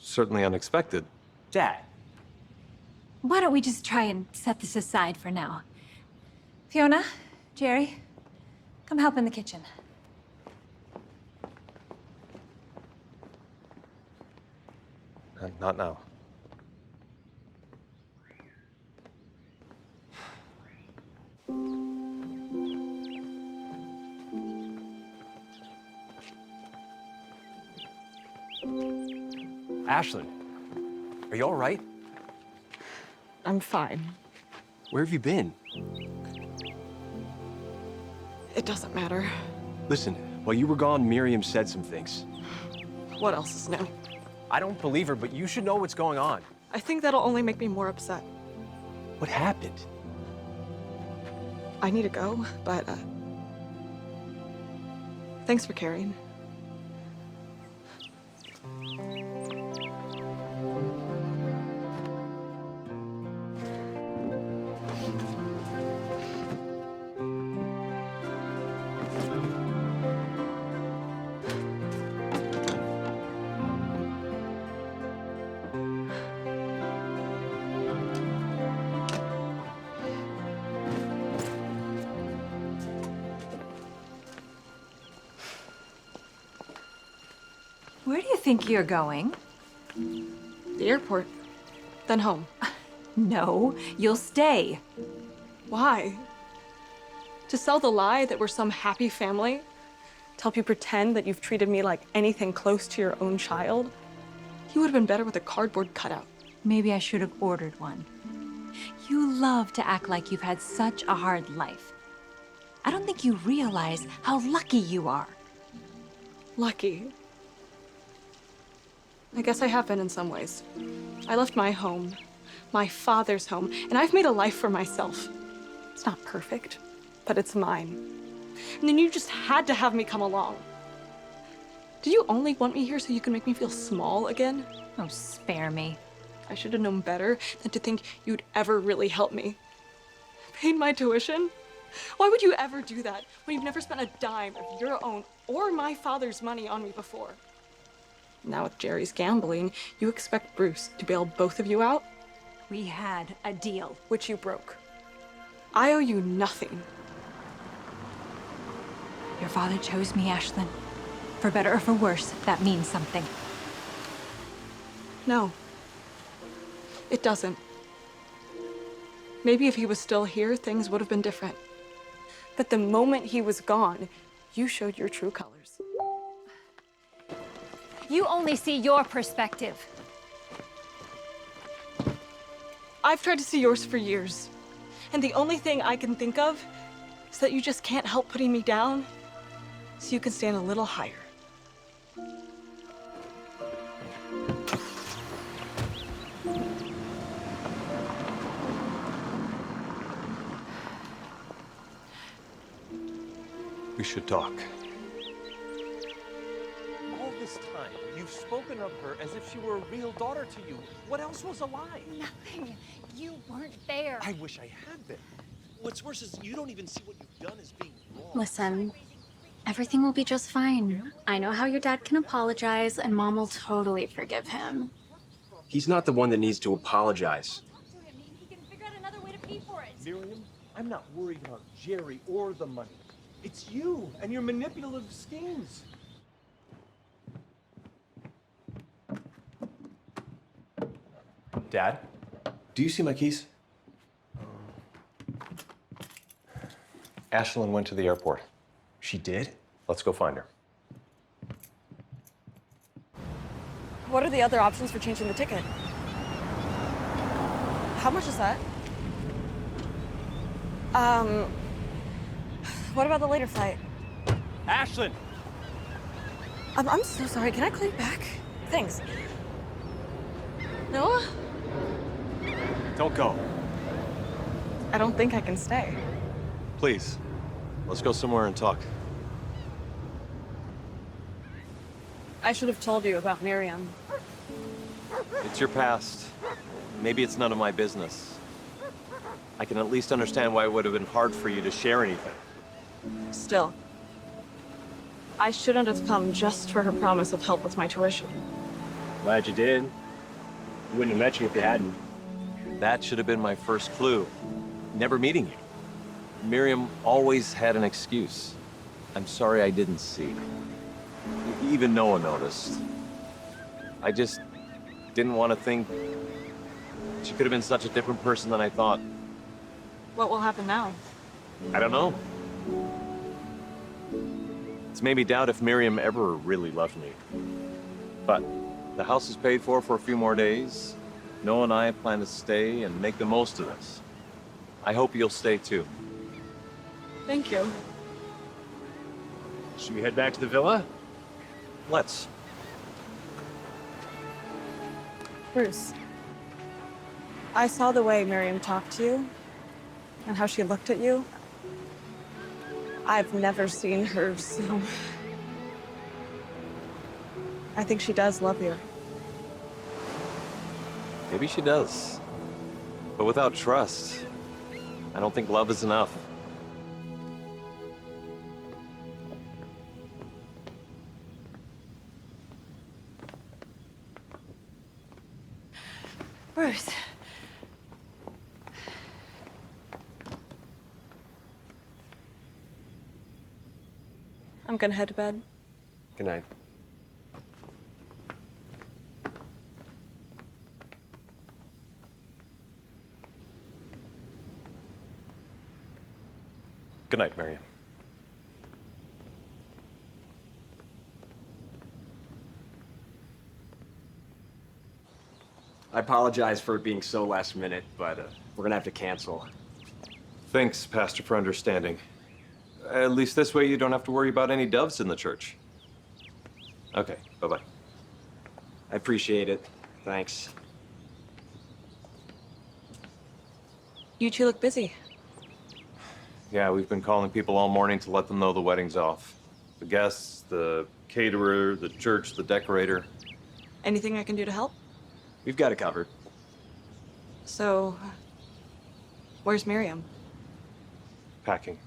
certainly unexpected. Dad. Why don't we just try and set this aside for now? Fiona, Jerry, come help in the kitchen. Not now. Ashlyn, are you all right? I'm fine. Where have you been? It doesn't matter. Listen, while you were gone, Miriam said some things. What else is new? I don't believe her, but you should know what's going on. I think that'll only make me more upset. What happened? I need to go, but, thanks for caring. Where do you think you're going? The airport, then home. No, you'll stay. Why? To sell the lie that we're some happy family? To help you pretend that you've treated me like anything close to your own child? You would have been better with a cardboard cutout. Maybe I should have ordered one. You love to act like you've had such a hard life. I don't think you realize how lucky you are. Lucky. I guess I have been in some ways. I left my home, my father's home, and I've made a life for myself. It's not perfect, but it's mine. And then you just had to have me come along. Did you only want me here so you can make me feel small again? Oh, spare me. I should have known better than to think you'd ever really help me. Paid my tuition? Why would you ever do that when you've never spent a dime of your own or my father's money on me before? Now with Jerry's gambling, you expect Bruce to bail both of you out? We had a deal. Which you broke. I owe you nothing. Your father chose me, Ashlyn. For better or for worse, that means something. No. It doesn't. Maybe if he was still here, things would have been different. But the moment he was gone, you showed your true colors. You only see your perspective. I've tried to see yours for years. And the only thing I can think of is that you just can't help putting me down so you can stand a little higher. We should talk. All this time, you've spoken of her as if she were a real daughter to you. What else was a lie? Nothing. You weren't there. I wish I had been. What's worse is you don't even see what you've done as being wrong. Listen, everything will be just fine. I know how your dad can apologize, and Mom will totally forgive him. He's not the one that needs to apologize. He can figure out another way to pay for it. Miriam, I'm not worried about Jerry or the money. It's you and your manipulative schemes. Dad, do you see my keys? Ashlyn went to the airport. She did? Let's go find her. What are the other options for changing the ticket? How much is that? What about the later flight? Ashlyn! I'm so sorry. Can I call you back? Thanks. Noah? Don't go. I don't think I can stay. Please, let's go somewhere and talk. I should have told you about Miriam. It's your past. Maybe it's none of my business. I can at least understand why it would have been hard for you to share anything. Still, I shouldn't have come just for her promise of help with my tuition. Glad you did. Wouldn't have met you if you hadn't. That should have been my first clue. Never meeting you. Miriam always had an excuse. I'm sorry I didn't see. Even Noah noticed. I just didn't want to think she could have been such a different person than I thought. What will happen now? I don't know. It's made me doubt if Miriam ever really loved me. But the house is paid for a few more days. Noah and I plan to stay and make the most of this. I hope you'll stay too. Thank you. Should we head back to the villa? Let's. Bruce, I saw the way Miriam talked to you and how she looked at you. I've never seen her so... I think she does love you. Maybe she does. But without trust, I don't think love is enough. Bruce. I'm gonna head to bed. Good night. Good night, Miriam. I apologize for it being so last minute, but we're gonna have to cancel. Thanks, Pastor, for understanding. At least this way you don't have to worry about any doves in the church. Okay, bye-bye. I appreciate it. Thanks. You two look busy. Yeah, we've been calling people all morning to let them know the wedding's off. The guests, the caterer, the church, the decorator. Anything I can do to help? We've got it covered. So, where's Miriam? Packing.